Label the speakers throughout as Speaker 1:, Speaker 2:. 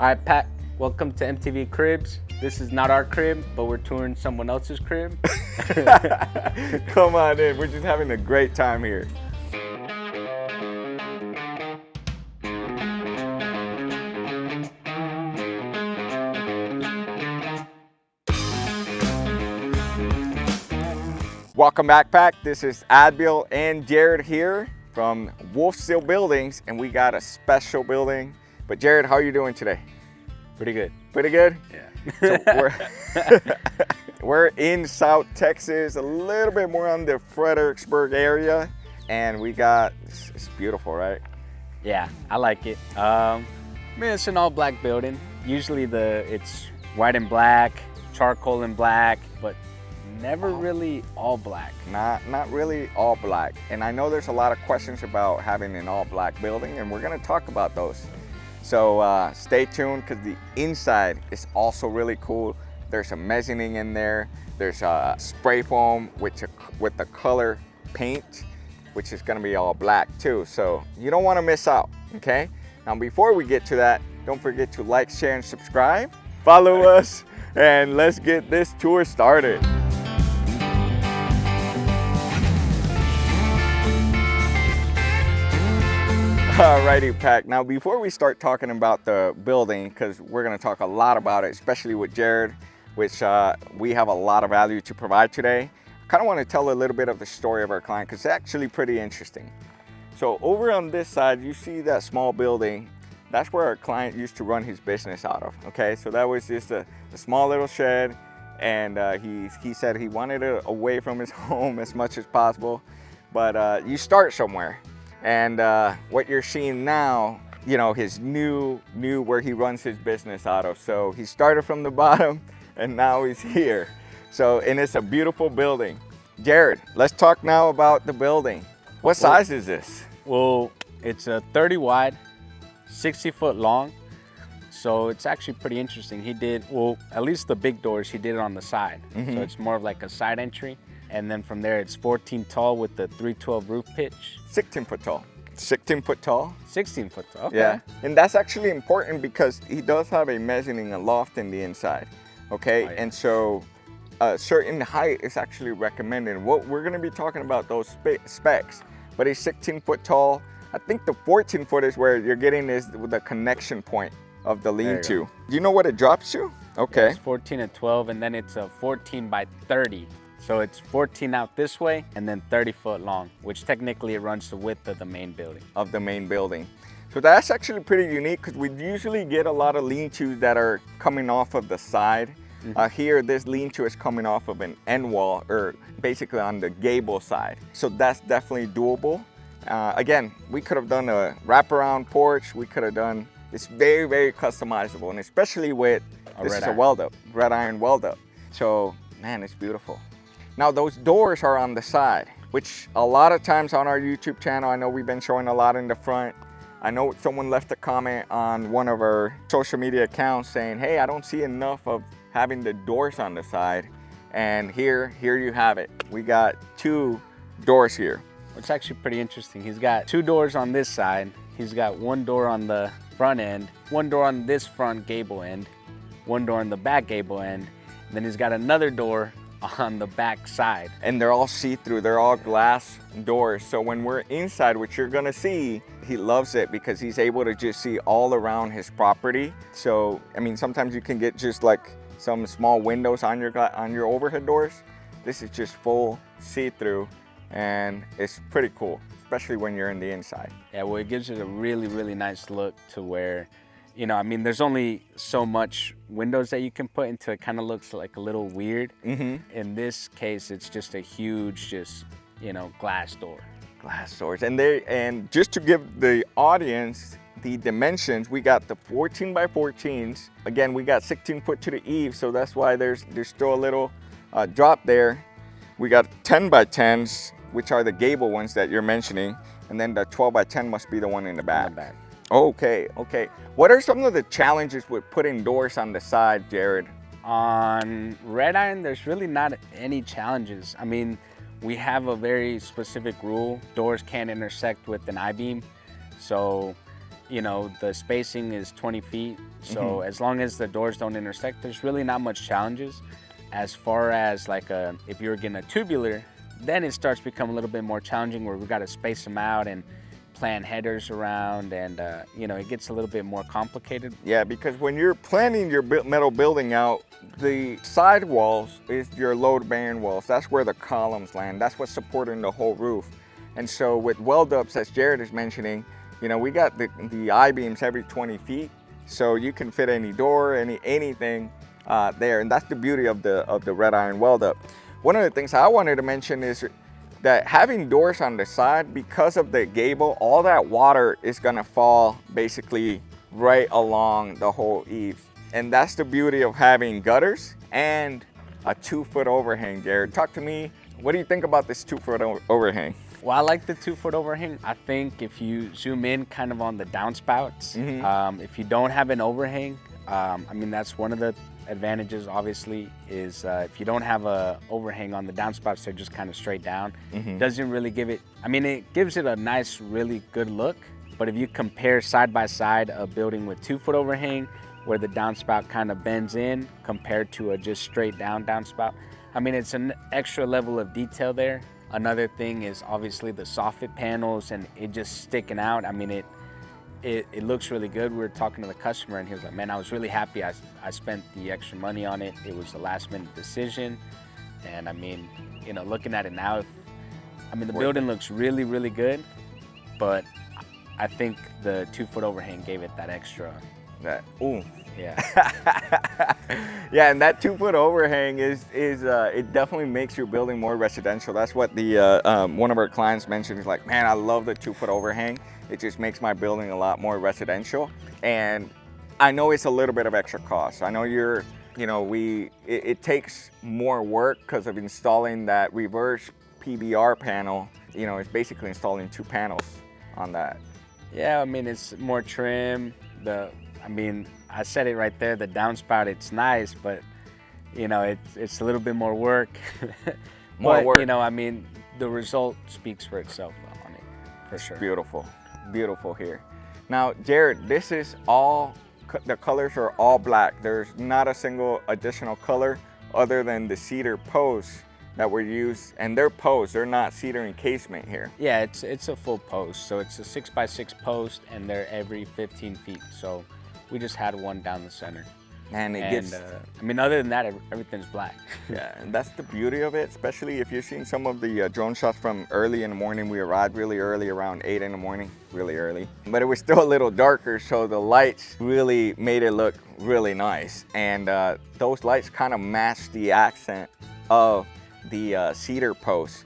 Speaker 1: All right, Pat, welcome to MTV Cribs. This is not our crib, but we're touring someone else's crib.
Speaker 2: Come on in, we're just having a great time here. Welcome back, Pack. This is Adbil and Jared here from WolfSteel Buildings, and we got a special building. But Jared, how are you doing today?
Speaker 1: Pretty good.
Speaker 2: Pretty good?
Speaker 1: Yeah.
Speaker 2: So we're in South Texas, a little bit more on the Fredericksburg area, and we got, it's beautiful, right?
Speaker 1: Yeah, I like it. I mean, it's an all black building. Usually it's white and black, charcoal and black, but never really all black.
Speaker 2: Not really all black. And I know there's a lot of questions about having an all black building, and we're gonna talk about those. So stay tuned, because the inside is also really cool. There's a mezzanine in there. There's a spray foam with the color paint, which is gonna be all black too. So you don't wanna miss out, okay? Now before we get to that, don't forget to like, share, and subscribe. Follow us, and let's get this tour started. Alrighty, Pack. Now, before we start talking about the building, because we're going to talk a lot about it, especially with Jared, which we have a lot of value to provide today, I kind of want to tell a little bit of the story of our client, because it's actually pretty interesting. So over on this side, you see that small building. That's where our client used to run his business out of, okay? So that was just a small little shed, and he said he wanted it away from his home as much as possible, but you start somewhere. And what you're seeing now, you know, his new where he runs his business out of. So he started from the bottom and now he's here. So, and it's a beautiful building. Jared, let's talk now about the building. What size is this?
Speaker 1: Well, it's a 30 wide, 60 foot long. So it's actually pretty interesting. He did, well, at least the big doors, he did it on the side.
Speaker 2: Mm-hmm.
Speaker 1: So it's more of like a side entry. And then from there, it's 14 tall with the 312 roof pitch.
Speaker 2: 16 foot tall. 16 foot tall?
Speaker 1: 16 foot tall, okay.
Speaker 2: Yeah, and that's actually important because he does have a mezzanine, a loft in the inside, okay?
Speaker 1: Oh, yeah.
Speaker 2: And so a certain height is actually recommended. What we're gonna be talking about those specs, but he's 16 foot tall. I think the 14 foot is where you're getting is the connection point of the lean-to. Do you know what it drops to? Okay.
Speaker 1: Yeah, it's 14 and 12, and then it's a 14 by 30. So it's 14 out this way and then 30 foot long, which technically it runs the width of the main building.
Speaker 2: Of the main building. So that's actually pretty unique because we usually get a lot of lean-tos that are coming off of the side. Mm-hmm. Here, this lean-to is coming off of an end wall, or basically on the gable side. So that's definitely doable. Again, we could have done a wraparound porch. We could have done, it's very, very customizable, and especially with, this is a weld-up, red iron weld-up. So, man, it's beautiful. Now those doors are on the side, which a lot of times on our YouTube channel, I know we've been showing a lot in the front. I know someone left a comment on one of our social media accounts saying, hey, I don't see enough of having the doors on the side. And here you have it. We got 2 doors here.
Speaker 1: It's actually pretty interesting. He's got 2 doors on this side. He's got 1 door on the front end, 1 door on this front gable end, 1 door on the back gable end. And then he's got another door on the back side. And
Speaker 2: they're all see-through, they're all glass doors. So when we're inside, what you're gonna see, he loves it because he's able to just see all around his property. So, I mean, sometimes you can get just like some small windows on your overhead doors. This is just full see-through, and it's pretty cool, especially when you're in the inside.
Speaker 1: Yeah, well, it gives it a really, really nice look to where, you know, I mean, there's only so much windows that you can put into it. Kind of looks like a little weird. Mm-hmm. In this case, it's just a huge, just, you know, glass door.
Speaker 2: Glass doors. And just to give the audience the dimensions, we got the 14 by 14s. Again, we got 16 foot to the eave, so that's why there's still a little drop there. We got 10 by 10s, which are the gable ones that you're mentioning. And then the 12 by 10 must be the one in the back. Okay. What are some of the challenges with putting doors on the side, Jared?
Speaker 1: On red iron, there's really not any challenges. I mean, we have a very specific rule. Doors can't intersect with an I-beam. So you know, the spacing is 20 feet. So as long as the doors don't intersect, there's really not much challenges. As far as like if you're getting a tubular, then it starts to become a little bit more challenging where we got to space them out and plan headers around, and you know, it gets a little bit more complicated.
Speaker 2: Yeah, because when you're planning your metal building out, the side walls is your load-bearing walls. That's where the columns land. That's what's supporting the whole roof. And so with weld-ups, as Jared is mentioning, you know, we got the I-beams every 20 feet, so you can fit any door, anything there, and that's the beauty of the red iron weld-up. One of the things I wanted to mention is that having doors on the side, because of the gable, all that water is gonna fall basically right along the whole eaves. And that's the beauty of having gutters and a 2-foot overhang. Jared, talk to me. What do you think about this 2-foot overhang?
Speaker 1: Well, I like the 2-foot overhang. I think if you zoom in kind of on the downspouts, if you don't have an overhang, I mean, that's one of the advantages, obviously, is if you don't have a overhang on the downspouts, they're just kind of straight down. Doesn't really give it, I mean, it gives it a nice, really good look. But if you compare side by side a building with 2-foot overhang, where the downspout kind of bends in compared to a just straight down downspout, I mean, it's an extra level of detail there. Another thing is obviously the soffit panels and it just sticking out. I mean, it looks really good. We were talking to the customer and he was like, man, I was really happy I spent the extra money on it. It was a last minute decision. And I mean, you know, looking at it now, I mean, the building looks really, really good, but I think the 2-foot overhang gave it that extra.
Speaker 2: Ooh.
Speaker 1: Yeah.
Speaker 2: Yeah, and that 2-foot overhang is it definitely makes your building more residential. That's what the one of our clients mentioned. He's like, man, I love the 2-foot overhang. It just makes my building a lot more residential. And I know it's a little bit of extra cost. I know it takes more work because of installing that reverse PBR panel. You know, it's basically installing 2 panels on that.
Speaker 1: Yeah, I mean, it's more trim. I mean, I said it right there, the downspout, it's nice, but you know, it's a little bit more work.
Speaker 2: More work.
Speaker 1: You know, I mean, the result speaks for itself on it, for sure.
Speaker 2: Beautiful, beautiful here. Now, Jared, this is all, the colors are all black. There's not a single additional color other than the cedar posts that were used, and they're posts, they're not cedar encasement here.
Speaker 1: Yeah, it's a full post, so it's a 6x6 post, and they're every 15 feet. So we just had one down the center.
Speaker 2: And it gives,
Speaker 1: I mean, other than that, everything's black.
Speaker 2: Yeah, and that's the beauty of it, especially if you're seeing some of the drone shots from early in the morning. We arrived really early, around 8 in the morning, really early. But it was still a little darker, so the lights really made it look really nice. And those lights kind of match the accent of the cedar post.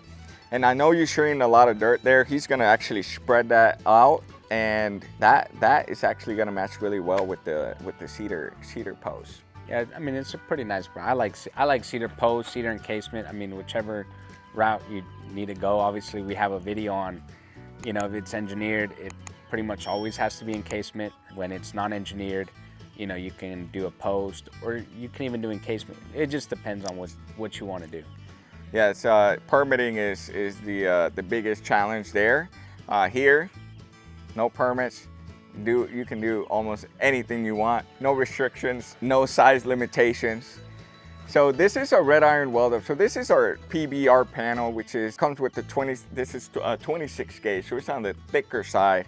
Speaker 2: And I know you're showing a lot of dirt there. He's gonna actually spread that out, and that is actually gonna match really well with the cedar post.
Speaker 1: Yeah, I mean, it's a pretty nice brand. I like cedar post, cedar encasement. I mean, whichever route you need to go. Obviously, we have a video on, you know, if it's engineered, it pretty much always has to be encasement. When it's non-engineered, you know, you can do a post, or you can even do encasement. It just depends on what you want to do.
Speaker 2: Yeah, it's, permitting is the biggest challenge there. Here, no permits. You can do almost anything you want. No restrictions, no size limitations. So this is a red iron weld-up. So this is our PBR panel, which comes with the 26 gauge. So it's on the thicker side,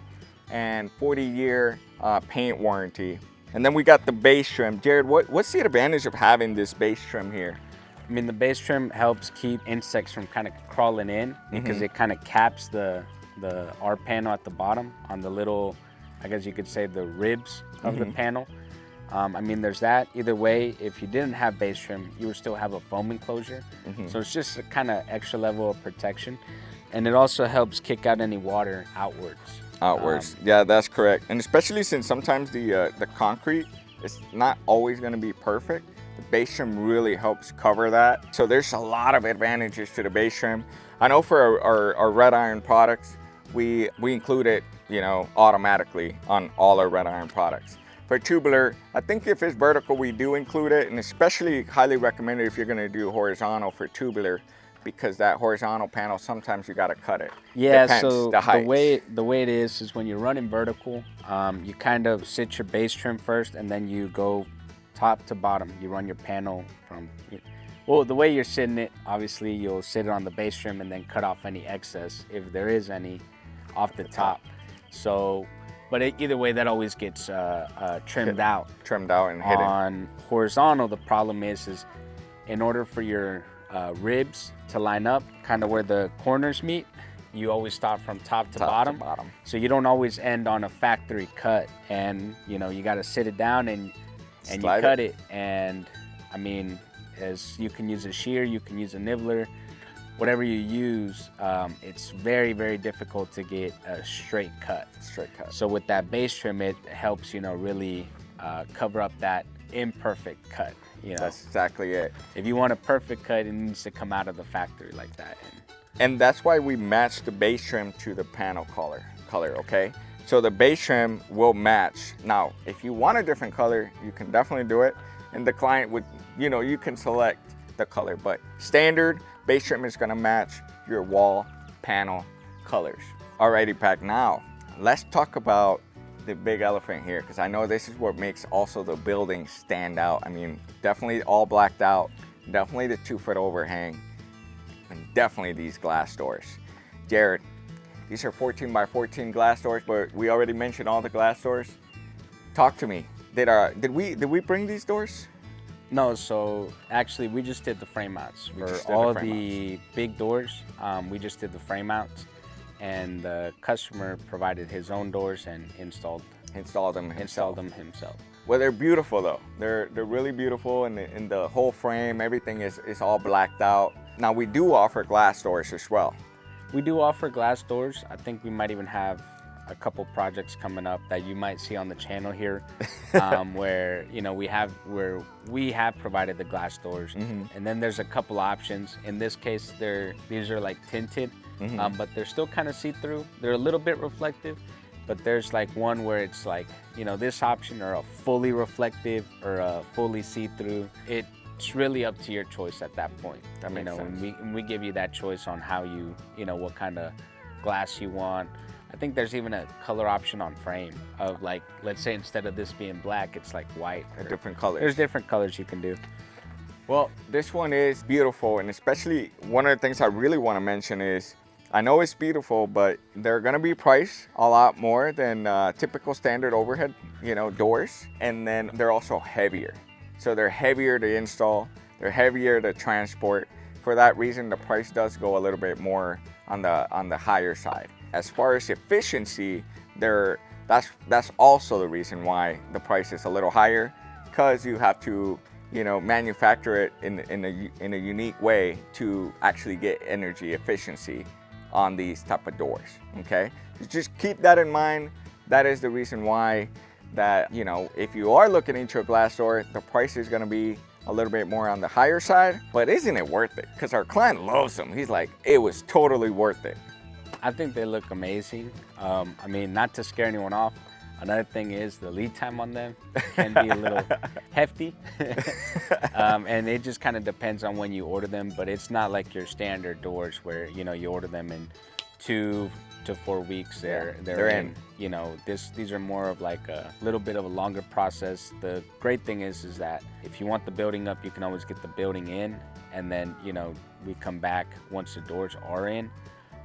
Speaker 2: and 40-year paint warranty. And then we got the base trim. Jared, what's the advantage of having this base trim here?
Speaker 1: I mean, the base trim helps keep insects from kind of crawling in, because it kind of caps the R panel at the bottom on the little, I guess you could say, the ribs of the panel. I mean, there's that. Either way, if you didn't have base trim, you would still have a foam enclosure. So it's just a kind of extra level of protection. And it also helps kick out any water outwards.
Speaker 2: Yeah, that's correct. And especially since sometimes the concrete is not always going to be perfect, the base trim really helps cover that. So there's a lot of advantages to the base trim. I know for our red iron products, we include it, you know, automatically on all our red iron products. For tubular, I think if it's vertical, we do include it, and especially highly recommended if you're going to do horizontal for tubular. because that horizontal panel, sometimes you got to cut it.
Speaker 1: Yeah,
Speaker 2: Depends,
Speaker 1: so
Speaker 2: the height.
Speaker 1: the way it is when you're running vertical, you kind of sit your base trim first, and then you go top to bottom. You run your panel from, well, the way you're sitting it, obviously you'll sit it on the base trim and then cut off any excess, if there is any, off the top. So, but either way, that always gets trimmed out.
Speaker 2: Trimmed out and hidden.
Speaker 1: On horizontal, the problem is in order for your ribs to line up, kind of where the corners meet, you always start from top to bottom. So you don't always end on a factory cut, and you know, you got to sit it down and you cut it. And I mean, as you can use a shear, you can use a nibbler, whatever you use, it's very, very difficult to get a straight cut. So with that base trim, it helps, you know, really cover up that imperfect cut. You know,
Speaker 2: that's exactly it.
Speaker 1: If you want a perfect cut, it needs to come out of the factory like that.
Speaker 2: And that's why we match the base trim to the panel color, okay? So the base trim will match. Now, if you want a different color, you can definitely do it. And the client would, you know, you can select the color, but standard base trim is gonna match your wall panel colors. Alrighty, Pac, now let's talk about the big elephant here, because I know this is what makes also the building stand out. I mean, definitely all blacked out, definitely the 2-foot overhang, and definitely these glass doors. Jared, these are 14 by 14 glass doors, but we already mentioned all the glass doors. Talk to me. Did we bring these doors?
Speaker 1: No, so actually we just did the frame mounts for all of the big doors. We just did the frame mounts, and the customer provided his own doors and installed them himself. Well,
Speaker 2: they're beautiful though. They're really beautiful, and the whole frame, everything is all blacked out. Now we do offer glass doors as well.
Speaker 1: We do offer glass doors. I think we might even have a couple projects coming up that you might see on the channel here, where, you know, we have provided the glass doors, and then there's a couple options. In this case, these are like tinted, but they're still kind of see-through. They're a little bit reflective, but there's like one where it's like, you know, this option, or a fully reflective or a fully see-through. It's really up to your choice at that point.
Speaker 2: That makes sense.
Speaker 1: When we give you that choice on how you know, what kind of glass you want. I think there's even a color option on frame of, like, let's say instead of this being black, it's like white.
Speaker 2: Different colors.
Speaker 1: There's different colors you can do.
Speaker 2: Well, this one is beautiful, and especially one of the things I really want to mention is, I know it's beautiful, but they're going to be priced a lot more than typical standard overhead, you know, doors. And then they're also heavier. So they're heavier to install, they're heavier to transport. For that reason, the price does go a little bit more on the higher side. As far as efficiency, that's also the reason why the price is a little higher, because you have to, you know, manufacture it in a unique way to actually get energy efficiency on these type of doors. Okay, just keep that in mind. That is the reason why that, you know, if you are looking into a glass door, the price is going to be a little bit more on the higher side. But isn't it worth it? Because our client loves them. He's like, it was totally worth it.
Speaker 1: I think they look amazing. I mean, not to scare anyone off, another thing is the lead time on them can be a little hefty. And it just kind of depends on when you order them, but it's not like your standard doors where, you know, you order them in 2 to 4 weeks, they're in. You know, these are more of like a little bit of a longer process. The great thing is that if you want the building up, you can always get the building in, and then, you know, we come back once the doors are in.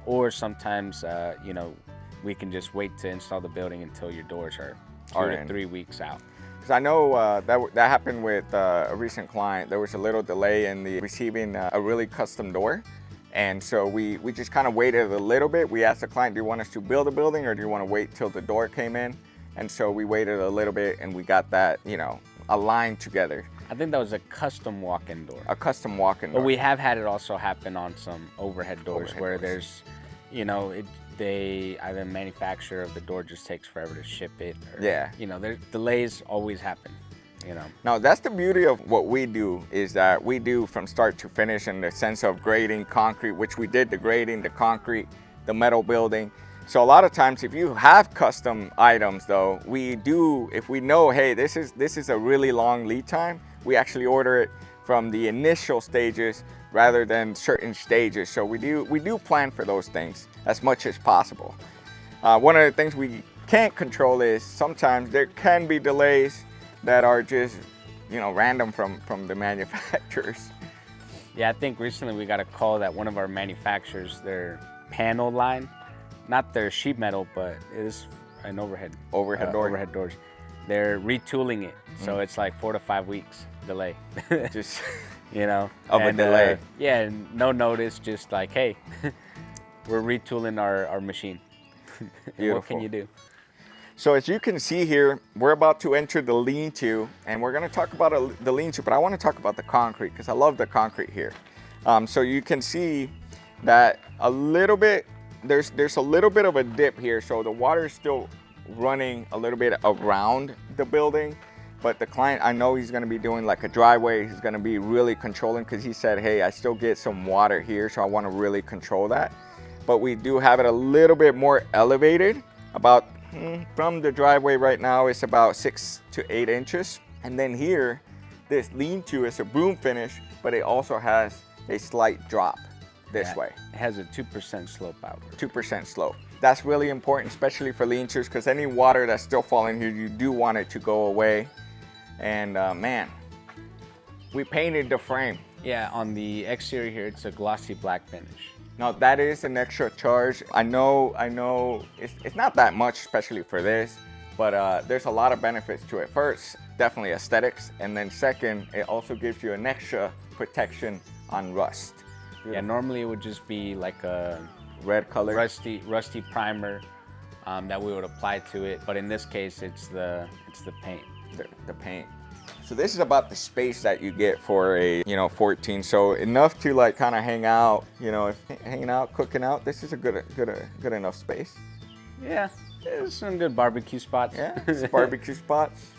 Speaker 1: Or sometimes, you know, we can just wait to install the building until your doors are 2 to 3 weeks out.
Speaker 2: Because I know that happened with a recent client. There was a little delay in the receiving a really custom door. And so we just kind of waited a little bit. We asked the client, do you want us to build a building, or do you want to wait till the door came in? And so we waited a little bit, and we got that, you know, aligned together.
Speaker 1: I think that was a custom walk-in door.
Speaker 2: A custom walk-in door.
Speaker 1: But we have had it also happen on some overhead doors where there's, you know, the manufacturer of the door just takes forever to ship it. Or, you know, there's delays always happen, you know.
Speaker 2: Now, that's the beauty of what we do, is that we do from start to finish in the sense of grading concrete, which we did the grading, the concrete, the metal building. So a lot of times, if you have custom items though, we do, if we know, hey, this is a really long lead time, we actually order it from the initial stages rather than certain stages. So we do plan for those things as much as possible. One of the things we can't control is sometimes there can be delays that are just, you know, random from the manufacturers.
Speaker 1: Yeah, I think recently we got a call that one of our manufacturers, their panel line, not their sheet metal, but it is an overhead doors. They're retooling it, so it's like 4 to 5 weeks delay.
Speaker 2: Just
Speaker 1: you know,
Speaker 2: of a delay.
Speaker 1: Yeah, and no notice, just like, hey, we're retooling our machine. What can you do?
Speaker 2: So as you can see here, we're about to enter the lean-to, and we're going to talk about the lean-to, but I want to talk about the concrete because I love the concrete here. So you can see that a little bit, there's a little bit of a dip here, so the water is still running a little bit around the building, but the client, I know he's going to be doing like a driveway. He's going to be really controlling because he said, hey, I still get some water here, so I want to really control that. But we do have it a little bit more elevated, about from the driveway right now it's about 6 to 8 inches. And then here, this lean-to is a broom finish, but it also has a slight drop this way.
Speaker 1: It has a 2% slope out.
Speaker 2: 2% slope. That's really important, especially for lean-tos, because any water that's still falling here, you do want it to go away. And man, we painted the frame.
Speaker 1: Yeah, on the exterior here, it's a glossy black finish.
Speaker 2: Now that is an extra charge. I know it's not that much, especially for this, but there's a lot of benefits to it. First, definitely aesthetics, and then second, it also gives you an extra protection on rust.
Speaker 1: Yeah, normally it would just be like a
Speaker 2: red color,
Speaker 1: rusty primer that we would apply to it, but in this case, it's the paint.
Speaker 2: The paint. So this is about the space that you get for a 14. So enough to like kind of hang out, hanging out, cooking out. This is a good enough space.
Speaker 1: Yeah, there's some good barbecue spots.
Speaker 2: Yeah, it's barbecue spots.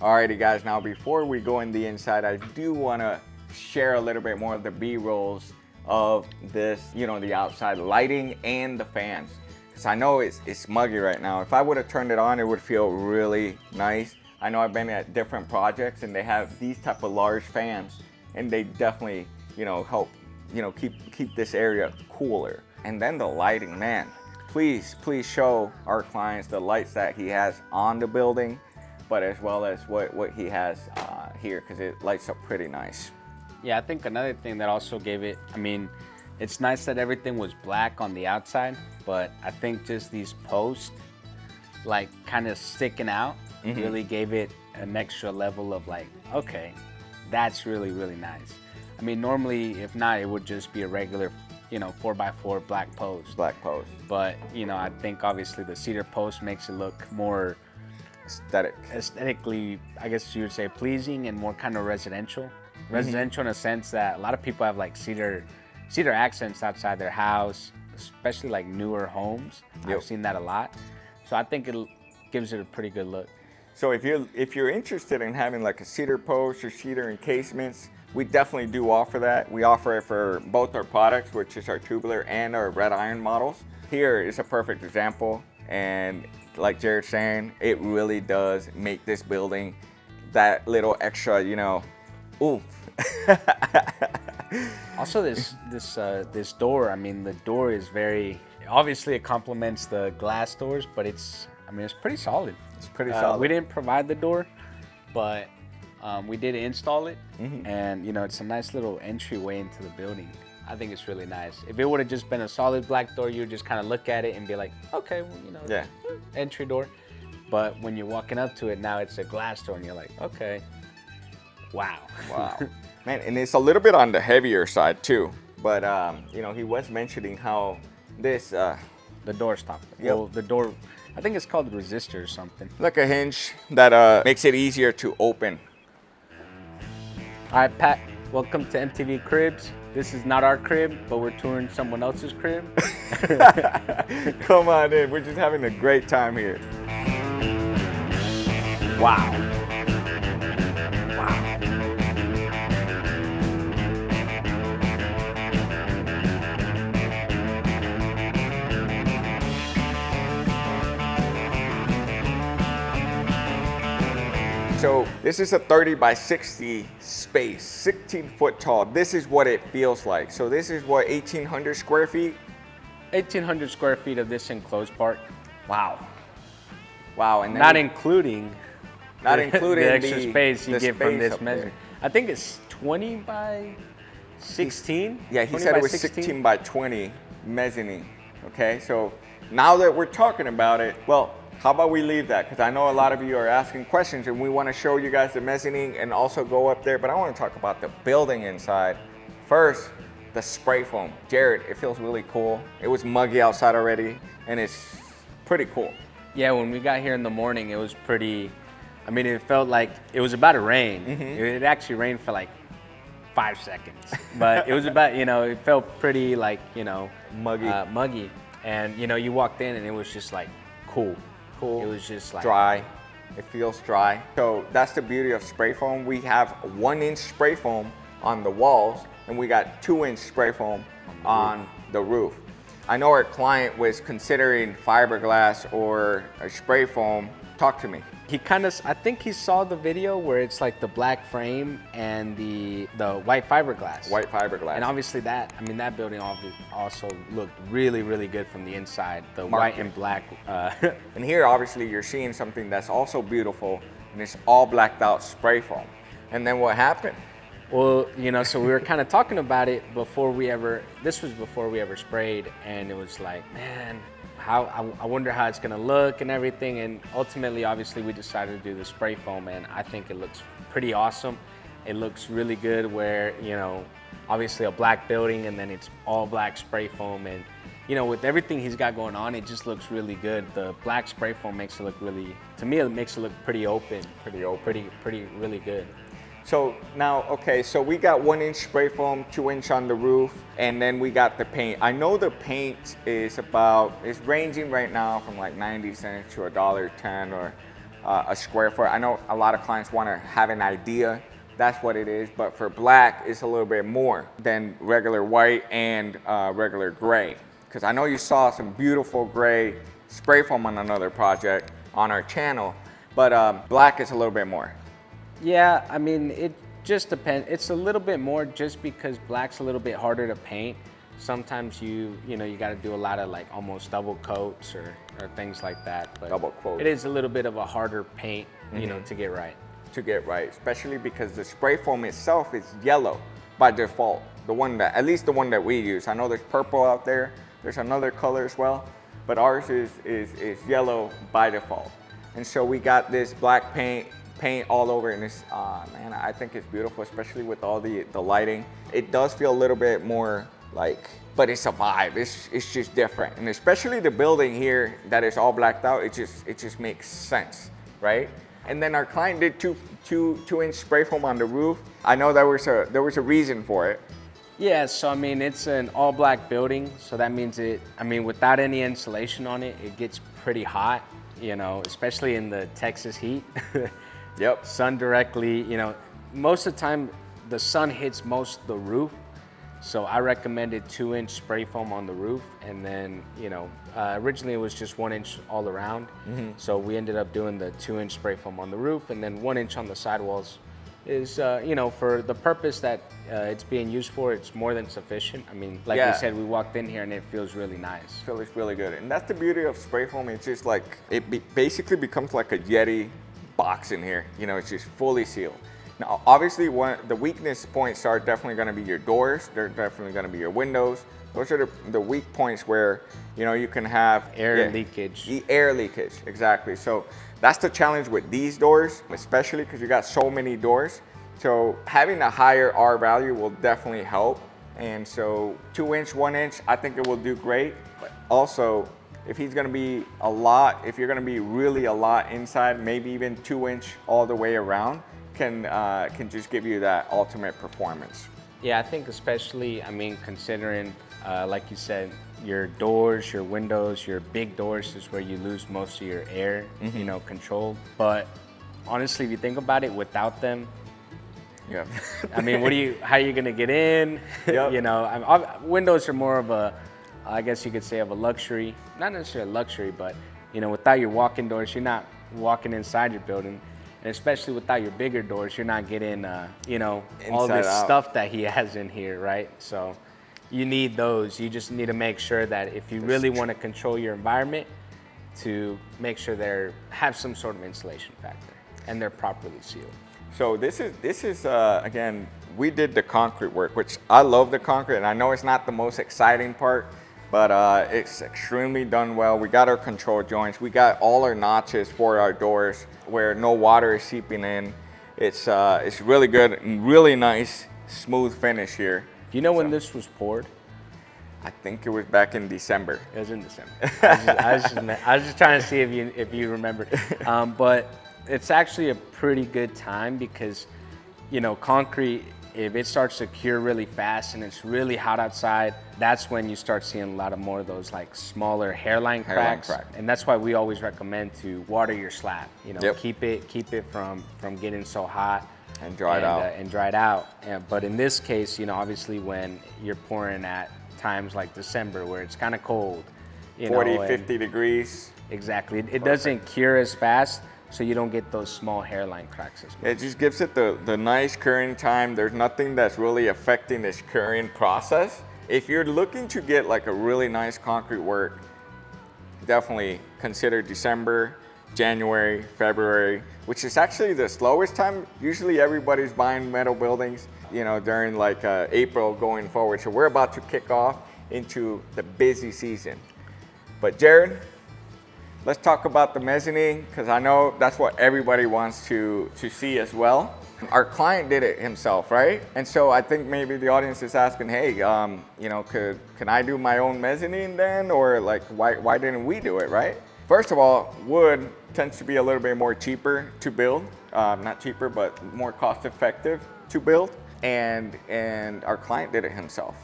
Speaker 2: Alrighty guys, now before we go in the inside, I do want to share a little bit more of the B-rolls of this, the outside lighting and the fans. Because I know it's muggy right now. If I would have turned it on, it would feel really nice. I know I've been at different projects and they have these type of large fans, and they definitely, help, keep this area cooler. And then the lighting, man, please show our clients the lights that he has on the building, but as well as what he has here, because it lights up pretty nice.
Speaker 1: Yeah, I think another thing that also gave it, it's nice that everything was black on the outside, but I think just these posts, like kind of sticking out, really gave it an extra level of like, okay, that's really, really nice. Normally, if not, it would just be a regular, 4x4 black post.
Speaker 2: Black post.
Speaker 1: But, I think obviously the cedar post makes it look more aesthetically, I guess you would say, pleasing and more kind of residential. Residential in a sense that a lot of people have like cedar accents outside their house, especially like newer homes. Yep. I've seen that a lot. So I think it gives it a pretty good look.
Speaker 2: So if you're interested in having like a cedar post or cedar encasements, we definitely do offer that. We offer it for both our products, which is our tubular and our red iron models. Here is a perfect example, and like Jared's saying, it really does make this building that little extra, oomph.
Speaker 1: Also, this door, the door is very, obviously it complements the glass doors, but it's pretty solid.
Speaker 2: It's pretty solid.
Speaker 1: We didn't provide the door, but we did install it, and it's a nice little entryway into the building. I think it's really nice. If it would have just been a solid black door, you would just kind of look at it and be like, okay, well,
Speaker 2: yeah,
Speaker 1: entry door. But when you're walking up to it, now it's a glass door, and you're like, okay, wow.
Speaker 2: Man, and it's a little bit on the heavier side too. But he was mentioning how this
Speaker 1: the door stop.
Speaker 2: Yep.
Speaker 1: Well, the door, I think it's called resistor or something.
Speaker 2: Like a hinge that makes it easier to open.
Speaker 1: All right, Pat, welcome to MTV Cribs. This is not our crib, but we're touring someone else's crib.
Speaker 2: Come on in, we're just having a great time here.
Speaker 1: Wow.
Speaker 2: So this is a 30 by 60 space, 16 foot tall. This is what it feels like. So this is what, 1,800 square feet?
Speaker 1: 1,800 square feet of this enclosed part.
Speaker 2: Wow. Wow, and then
Speaker 1: Not including
Speaker 2: including
Speaker 1: the extra space you get from this
Speaker 2: up
Speaker 1: mezzanine.
Speaker 2: there.
Speaker 1: I think it's 20 by 16.
Speaker 2: Yeah, he
Speaker 1: 20
Speaker 2: said
Speaker 1: by
Speaker 2: it was 16 by 20 mezzanine. Okay, so now that we're talking about it, well, how about we leave that? Because I know a lot of you are asking questions and we want to show you guys the mezzanine and also go up there, but I want to talk about the building inside. First, the spray foam. Jared, it feels really cool. It was muggy outside already and it's pretty cool.
Speaker 1: Yeah, when we got here in the morning, it was pretty, I mean, it felt like it was about to rain. It actually rained for like 5 seconds, but it was about, it felt pretty like, muggy. And, you walked in and it was just like cool. It was just like
Speaker 2: dry. It feels dry. So that's the beauty of spray foam. We have 1-inch spray foam on the walls and we got 2-inch spray foam on the roof. I know our client was considering fiberglass or a spray foam. Talk to me.
Speaker 1: I think he saw the video where it's like the black frame and the white fiberglass.
Speaker 2: White fiberglass.
Speaker 1: And obviously that building also looked really, really good from the inside. The white and black.
Speaker 2: And here, obviously, you're seeing something that's also beautiful, and it's all blacked out spray foam. And then what happened?
Speaker 1: Well, so we were kind of talking about it before we ever sprayed, and it was like, man, I wonder how it's gonna look and everything. And ultimately, obviously, we decided to do the spray foam, and I think it looks pretty awesome. It looks really good where, obviously a black building and then it's all black spray foam. And, with everything he's got going on, it just looks really good. The black spray foam makes it look to me, it makes it look pretty open. Really good.
Speaker 2: So now, okay, so we got 1-inch spray foam, 2-inch on the roof, and then we got the paint. I know the paint is it's ranging right now from like 90 cents to $1.10 or a square foot. I know a lot of clients want to have an idea. That's what it is, but for black, it's a little bit more than regular white and regular gray. Because I know you saw some beautiful gray spray foam on another project on our channel, but black is a little bit more.
Speaker 1: Yeah, I mean, it just depends. It's a little bit more just because black's a little bit harder to paint. Sometimes you got to do a lot of like almost double coats or things like that. But
Speaker 2: double coats.
Speaker 1: It is a little bit of a harder paint, to get right.
Speaker 2: To get right, especially because the spray foam itself is yellow by default. At least the one that we use. I know there's purple out there. There's another color as well, but ours is yellow by default. And so we got this black paint all over, and it's man, I think it's beautiful, especially with all the lighting. It does feel a little bit more like, but it's a vibe. It's just different, and especially the building here that is all blacked out. It just makes sense, right? And then our client did two-inch spray foam on the roof. I know there was a reason for it.
Speaker 1: Yeah, so I mean, it's an all black building, so that means without any insulation on it, it gets pretty hot, especially in the Texas heat.
Speaker 2: Yep.
Speaker 1: Sun directly, most of the time the sun hits most of the roof. So I recommended 2-inch spray foam on the roof. And then, originally it was just 1-inch all around. So we ended up doing the 2-inch spray foam on the roof, and then 1-inch on the sidewalls is, for the purpose that it's being used for, it's more than sufficient. I mean, like we said, we walked in here and it feels really nice.
Speaker 2: It feels really good. And that's the beauty of spray foam. It's just like, basically becomes like a Yeti box in here. It's just fully sealed. Now, obviously, the weakness points are definitely going to be your doors. They're definitely going to be your windows. Those are the weak points where, you can have
Speaker 1: air leakage.
Speaker 2: Air leakage, exactly. So that's the challenge with these doors, especially because you got so many doors. So having a higher R value will definitely help. And so 2-inch, 1-inch, I think it will do great. But also, if you're going to be really a lot inside, maybe even 2-inch all the way around, can just give you that ultimate performance.
Speaker 1: Yeah, I think especially, considering, like you said, your doors, your windows, your big doors is where you lose most of your air, control. But honestly, if you think about it, without them,
Speaker 2: yeah.
Speaker 1: How are you gonna get in?
Speaker 2: Yep.
Speaker 1: Windows are more of a, I guess you could say, of a luxury. Not necessarily a luxury, but without your walk-in doors, you're not walking inside your building. And especially without your bigger doors, you're not getting, you know, all this
Speaker 2: Inside out.
Speaker 1: stuff that he has in here, right? So you need those. You just need to make sure that if you really want to control your environment, to make sure they have some sort of insulation factor and they're properly sealed.
Speaker 2: So this is again, we did the concrete work, which I love the concrete, and I know it's not the most exciting part, but it's extremely done well. We got our control joints. We got all our notches for our doors where no water is seeping in. It's really good and really nice, smooth finish here.
Speaker 1: Do you know when this was poured?
Speaker 2: I think it was back in December.
Speaker 1: It was in December. I was just trying to see if you remembered. But it's actually a pretty good time because, you know, concrete, if it starts to cure really fast and it's really hot outside, that's when you start seeing a lot of more of those like smaller hairline cracks. And that's why we always recommend to water your slab. You know, keep it from getting so hot
Speaker 2: and dried
Speaker 1: out. But in this case, you know, obviously when you're pouring at times like December where it's kind of cold, you
Speaker 2: 40,
Speaker 1: know,
Speaker 2: 50 degrees.
Speaker 1: Exactly. It doesn't cure as fast, so you don't get those small hairline cracks as much.
Speaker 2: It just gives it the nice curing time. There's nothing that's really affecting this curing process. If you're looking to get like a really nice concrete work, definitely consider December, January, February, which is actually the slowest time. Usually everybody's buying metal buildings, you know, during like April going forward. So we're about to kick off into the busy season. But Jared, let's talk about the mezzanine, because I know that's what everybody wants to see as well. Our client did it himself, right? And so I think maybe the audience is asking, hey, you know, can I do my own mezzanine then? Or like, why didn't we do it, right? First of all, wood tends to be a little bit more cheaper to build. Not cheaper, but more cost effective to build. And our client did it himself.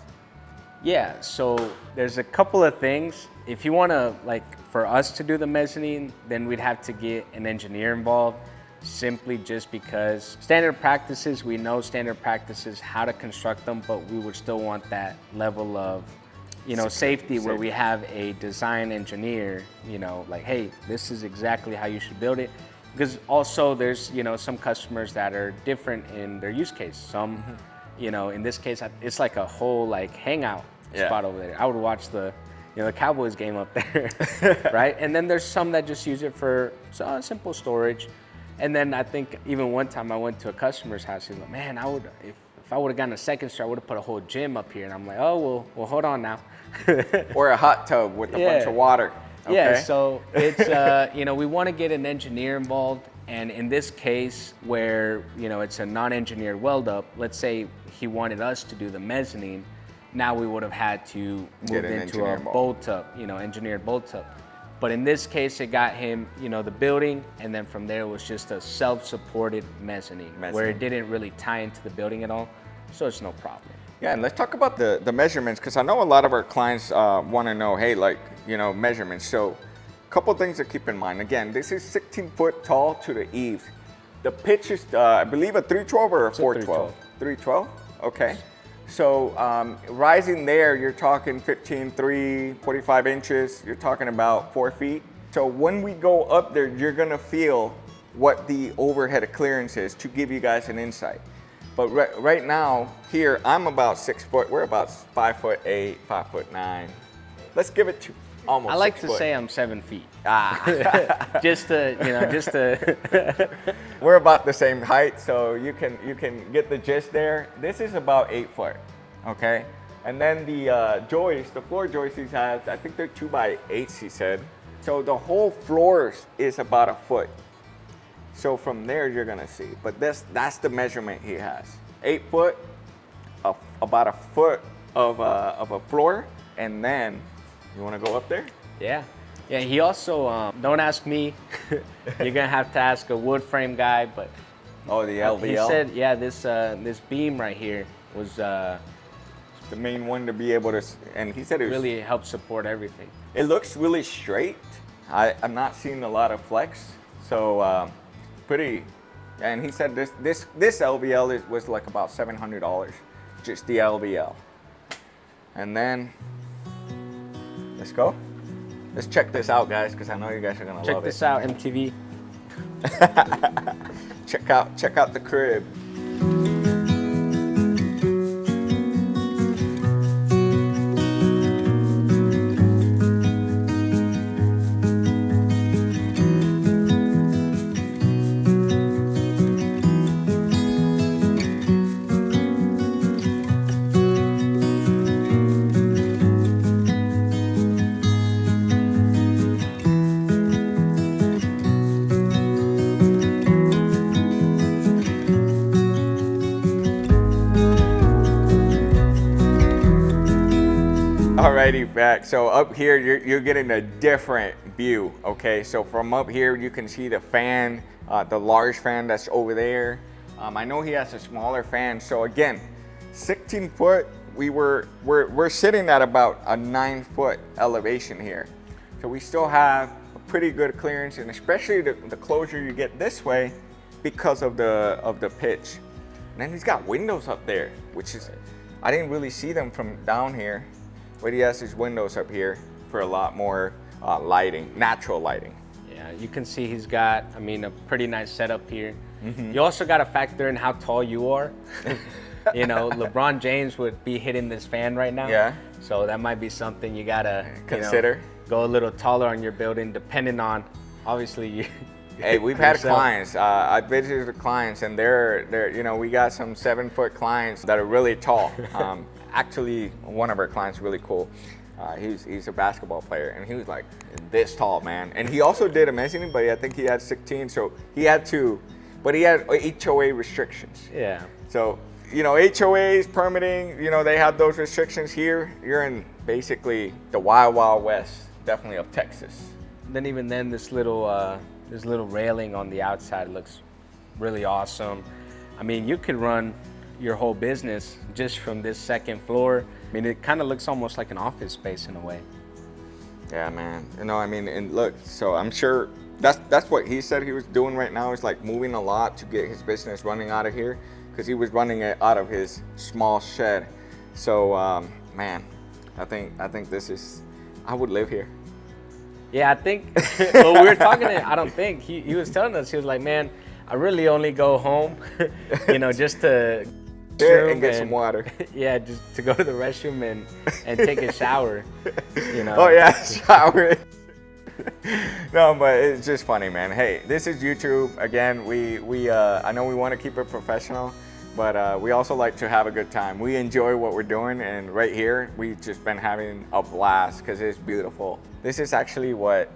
Speaker 1: Yeah, so there's a couple of things. If you want to, like, for us to do the mezzanine, then we'd have to get an engineer involved, simply just because standard practices, we know standard practices, how to construct them, but we would still want that level of, you know, safety where we have a design engineer, you know, like, hey, this is exactly how you should build it. Because also there's, you know, some customers that are different in their use case. Some, you know, in this case, it's like a whole like hangout spot over there. I would watch the, you know, the Cowboys game up there, right? And then there's some that just use it for simple storage. And then I think even one time I went to a customer's house, he's like, man, if I would have gotten a second story, I would have put a whole gym up here. And I'm like, oh, well, hold on now.
Speaker 2: Or a hot tub with a bunch of water. Okay.
Speaker 1: Yeah, so it's, you know, we want to get an engineer involved. And in this case, where, you know, it's a non-engineered weld up, let's say he wanted us to do the mezzanine, now we would have had to move into a bolt up, you know, engineered bolt up. But in this case, it got him, you know, the building, and then from there it was just a self-supported mezzanine, where it didn't really tie into the building at all, so it's no problem.
Speaker 2: Yeah, and let's talk about the measurements, because I know a lot of our clients want to know, hey, like, you know, measurements. So a couple things to keep in mind. Again, this is 16 foot tall to the eaves. The pitch is, I believe, a 312 or a 412? 312, okay. So rising there, you're talking 15.3, 45 inches. You're talking about 4 feet. So when we go up there, you're gonna feel what the overhead clearance is to give you guys an insight. But right now, here, I'm about 6 foot. We're about 5'8", 5'9". Let's give it to almost 6 foot.
Speaker 1: I like to say I'm 7 feet. Just to, you know, just to.
Speaker 2: We're about the same height, so you can get the gist there. This is about 8 foot, okay? And then the joist, the floor joist he has, I think they're 2x8s, he said. So the whole floor is about a foot. So from there, you're gonna see. But that's the measurement he has. 8 foot, about a foot of a floor, and then, you wanna go up there?
Speaker 1: Yeah. Yeah, he also, don't ask me, you're gonna have to ask a wood frame guy, but.
Speaker 2: Oh, the LVL?
Speaker 1: He said, yeah, this beam right here was the
Speaker 2: main one to be able to, and he said it
Speaker 1: really helps support everything.
Speaker 2: It looks really straight. I'm not seeing a lot of flex, so pretty. And he said this LVL was like about $700, just the LVL. And then let's go. Let's check this out, guys, because I know you guys are gonna love it.
Speaker 1: Check this out, MTV.
Speaker 2: Check out the crib. Alrighty, back. So up here, you're getting a different view, okay? So from up here, you can see the fan, the large fan that's over there. I know he has a smaller fan. So again, 16 foot, we're sitting at about a 9-foot elevation here. So we still have a pretty good clearance, and especially the closer you get this way because of the pitch. And then he's got windows up there, which is, I didn't really see them from down here. But he has his windows up here for a lot more lighting, natural lighting.
Speaker 1: Yeah, you can see he's got, I mean, a pretty nice setup here. You also got to factor in how tall you are. You know, LeBron James would be hitting this fan right now.
Speaker 2: Yeah.
Speaker 1: So that might be something you got to
Speaker 2: consider.
Speaker 1: Go a little taller on your building, depending on, obviously, you.
Speaker 2: Hey, we've had clients. I visited the clients, and they're you know, we got some 7-foot clients that are really tall. Actually, one of our clients, really cool. He's a basketball player, and he was like this tall, man. And he also did a mezzanine, but I think he had 16, so he had to, but he had HOA restrictions.
Speaker 1: Yeah.
Speaker 2: So, you know, HOAs, permitting, you know, they have those restrictions here. You're in basically the wild, wild west, definitely of Texas.
Speaker 1: Then even then, this little railing on the outside looks really awesome. I mean, you could run your whole business just from this second floor. I mean, it kind of looks almost like an office space in a way.
Speaker 2: Yeah, man. You know, I mean, and look, so I'm sure that's what he said he was doing right now, is like moving a lot to get his business running out of here, because he was running it out of his small shed. So, man, I think this is, I would live here.
Speaker 1: Yeah, I think, well, we were talking I don't think, he was telling us, he was like, man, I really only go home, you know, just to
Speaker 2: and get some water.
Speaker 1: Yeah, just to go to the restroom and take a shower, you know.
Speaker 2: Oh yeah, shower. No, but it's just funny, man. Hey, this is YouTube. Again, we I know we want to keep it professional, but we also like to have a good time. We enjoy what we're doing, and right here, we've just been having a blast because it's beautiful. This is actually what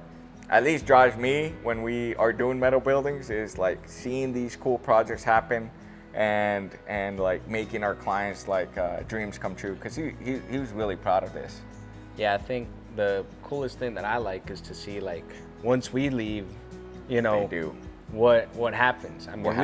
Speaker 2: at least drives me when we are doing metal buildings, is like seeing these cool projects happen and like making our clients like dreams come true, because he was really proud of this.
Speaker 1: Yeah, I think the coolest thing that I like is to see, like, once we leave, you know, what happens. I mean,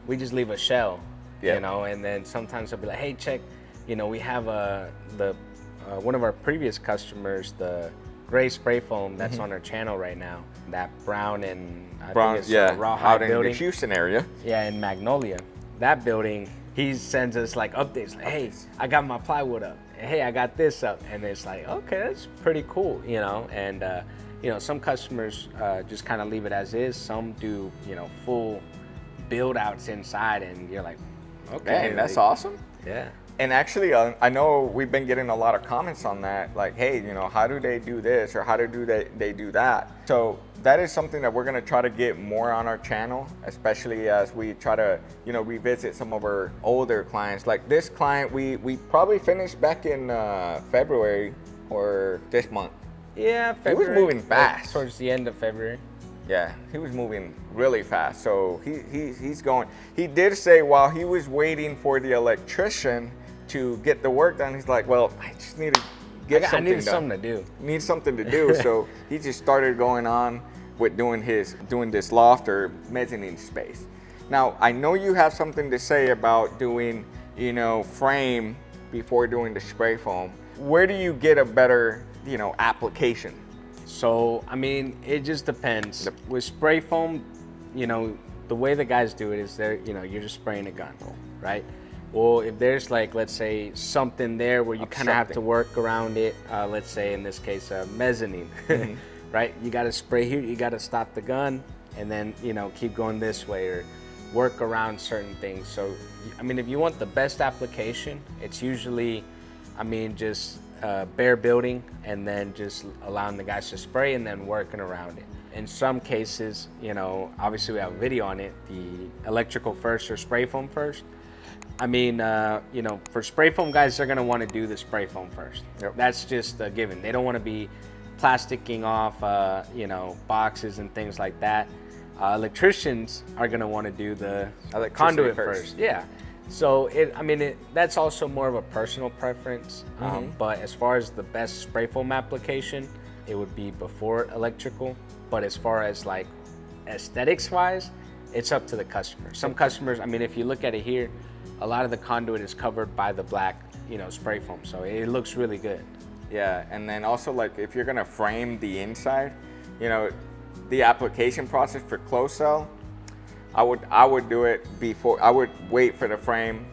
Speaker 1: we just leave a shell, you know, and then sometimes they'll be like, hey, check, you know, we have one of our previous customers, the gray spray foam that's on our channel right now, that brown and I think it's Rawhide
Speaker 2: out in
Speaker 1: building.
Speaker 2: the Houston area.
Speaker 1: Yeah, in Magnolia. That building, he sends us like updates, like, hey, I got my plywood up. Hey, I got this up. And it's like, okay, that's pretty cool, you know. And, you know, some customers just kind of leave it as is. Some do, you know, full build outs inside, and you're like, okay.
Speaker 2: Man, that's awesome.
Speaker 1: Yeah.
Speaker 2: And actually, I know we've been getting a lot of comments on that, like, hey, you know, how do they do this, or how do they do that? So that is something that we're gonna try to get more on our channel, especially as we try to, you know, revisit some of our older clients. Like this client, we probably finished back in February or this month.
Speaker 1: Yeah, February.
Speaker 2: He was moving fast.
Speaker 1: Like, towards the end of February.
Speaker 2: Yeah, he was moving really fast. So he's going. He did say while he was waiting for the electrician to get the work done, he's like, well, I just need to get something done.
Speaker 1: I need something to do.
Speaker 2: Need something to do. So he just started going on with doing this loft or mezzanine space. Now, I know you have something to say about doing, you know, frame before doing the spray foam. Where do you get a better, you know, application?
Speaker 1: So, I mean, it just depends. With spray foam, you know, the way the guys do it is you're just spraying a gun, right? Well, if there's like, let's say, something there where you kind of have to work around it, let's say in this case, mezzanine, right? You got to spray here, you got to stop the gun, and then, you know, keep going this way or work around certain things. So, I mean, if you want the best application, it's usually, I mean, just bare building and then just allowing the guys to spray and then working around it. In some cases, you know, obviously we have a video on it, the electrical first or spray foam first. I mean, you know, for spray foam guys, they're gonna wanna do the spray foam first.
Speaker 2: Yep.
Speaker 1: That's just a given. They don't wanna be plasticking off, you know, boxes and things like that. Electricians are gonna wanna do the conduit first. Yeah. So that's also more of a personal preference. But as far as the best spray foam application, it would be before electrical. But as far as like aesthetics wise, it's up to the customer. Some customers, I mean, if you look at it here, a lot of the conduit is covered by the black, you know, spray foam. So it looks really good.
Speaker 2: Yeah, and then also like if you're gonna frame the inside, you know, the application process for closed cell, I would do it before. I would wait for the frame.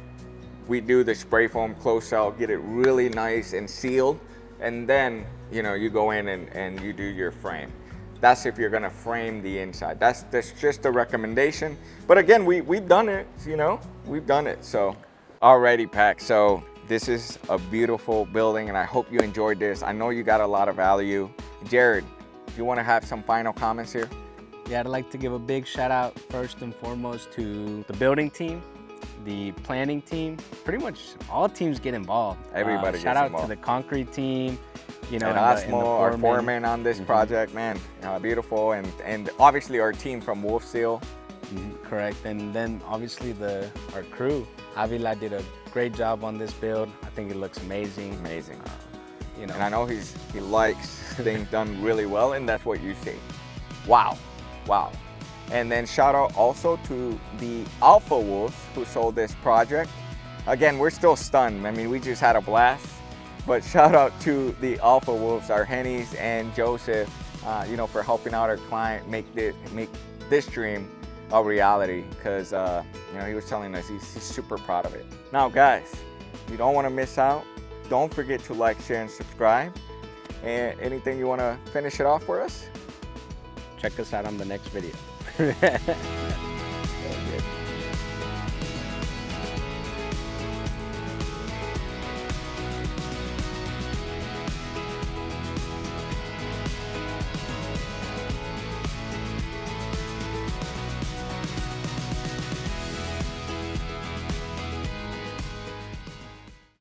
Speaker 2: We do the spray foam closed cell, get it really nice and sealed, and then, you know, you go in and you do your frame. That's if you're gonna frame the inside. That's just a recommendation. But again, we've done it, you know, we've done it. So, alrighty, Pac. So this is a beautiful building and I hope you enjoyed this. I know you got a lot of value. Jared, if you wanna have some final comments here?
Speaker 1: Yeah, I'd like to give a big shout out first and foremost to the building team, the planning team. Pretty much all teams get involved.
Speaker 2: Everybody gets
Speaker 1: involved. Shout out
Speaker 2: involved.
Speaker 1: to the concrete team, you know,
Speaker 2: and Osmo, our foreman on this project, man, beautiful. And obviously our team from WolfSteel.
Speaker 1: Correct. And then obviously our crew. Avila did a great job on this build. I think it looks amazing.
Speaker 2: Amazing.
Speaker 1: You know,
Speaker 2: and I know he likes things done really well, and that's what you see.
Speaker 1: Wow.
Speaker 2: Wow. And then shout out also to the Alpha Wolves who sold this project. Again, we're still stunned. I mean, we just had a blast. But shout out to the Alpha Wolves, our Hennies and Joseph, you know, for helping out our client make this dream a reality. Because, you know, he was telling us he's super proud of it. Now, guys, you don't want to miss out. Don't forget to like, share, and subscribe. And anything you want to finish it off for us?
Speaker 1: Check us out on the next video.